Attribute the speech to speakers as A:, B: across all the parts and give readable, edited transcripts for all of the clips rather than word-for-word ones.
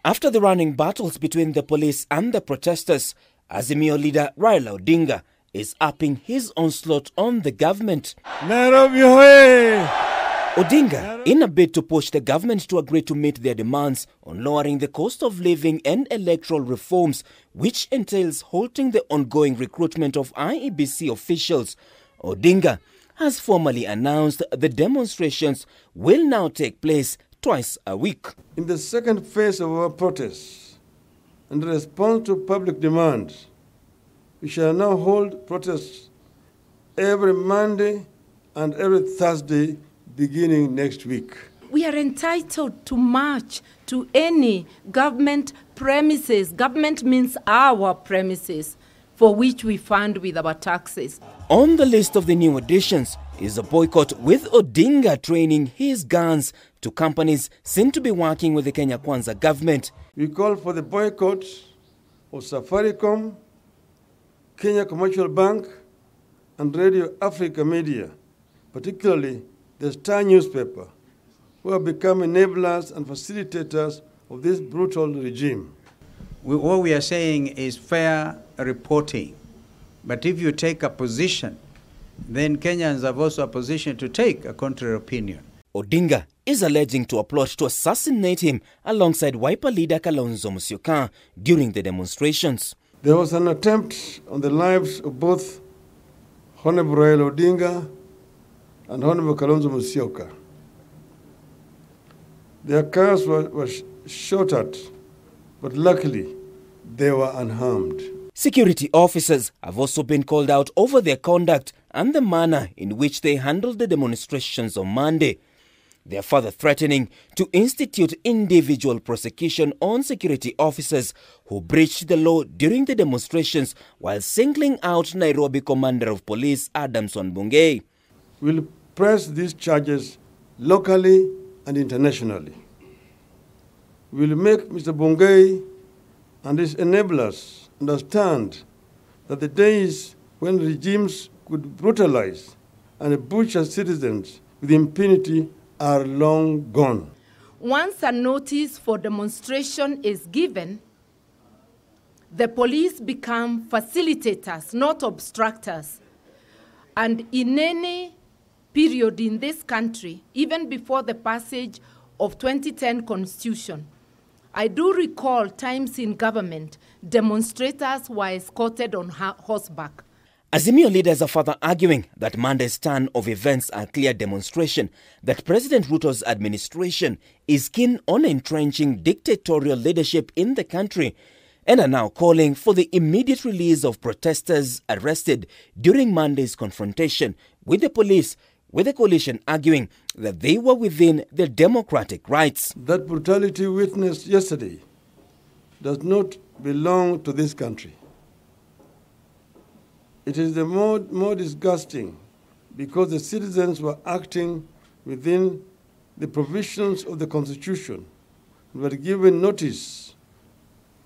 A: After the running battles between the police and the protesters, Azimio leader Raila Odinga is upping his onslaught on the government.
B: Nairobi hoye!
A: Odinga, in a bid to push the government to agree to meet their demands on lowering the cost of living and electoral reforms, which entails halting the ongoing recruitment of IEBC officials, Odinga has formally announced the demonstrations will now take place twice a week.
B: In the second phase of our protests, in response to public demands, we shall now hold protests every Monday and every Thursday beginning next week.
C: We are entitled to march to any government premises. Government means our premises, for which we fund with our taxes.
A: On the list of the new additions is a boycott, with Odinga training his guns to companies seen to be working with the Kenya Kwanza government.
B: We call for the boycott of Safaricom, Kenya Commercial Bank, and Radio Africa Media, particularly the Star newspaper, who have become enablers and facilitators of this brutal regime.
D: What we are saying is fair reporting. But if you take a position, then Kenyans have also a position to take a contrary opinion.
A: Odinga is alleging to a plot to assassinate him alongside Wiper leader Kalonzo Musyoka during the demonstrations.
B: There was an attempt on the lives of both Honorable Raila Odinga and Honorable Kalonzo Musyoka. Their cars were shot at, but luckily they were unharmed.
A: Security officers have also been called out over their conduct and the manner in which they handled the demonstrations on Monday. They are further threatening to institute individual prosecution on security officers who breached the law during the demonstrations, while singling out Nairobi Commander of Police Adamson Bungei.
B: We'll press these charges locally and internationally. We'll make Mr. Bungei and his enablers understand that the days when regimes could brutalize and butcher citizens with impunity are long gone.
C: Once a notice for demonstration is given, the police become facilitators, not obstructors. And in any period in this country, even before the passage of 2010 Constitution, I do recall times in government, demonstrators were escorted on horseback.
A: Azimio leaders are further arguing that Monday's turn of events are clear demonstration that President Ruto's administration is keen on entrenching dictatorial leadership in the country, and are now calling for the immediate release of protesters arrested during Monday's confrontation with the police, with the coalition arguing that they were within their democratic rights.
B: That brutality witnessed yesterday does not belong to this country. It is the more disgusting because the citizens were acting within the provisions of the Constitution and were given notice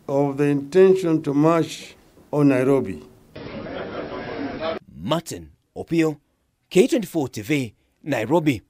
B: of the intention to march on Nairobi.
A: Martin Opio, K24 TV, Nairobi.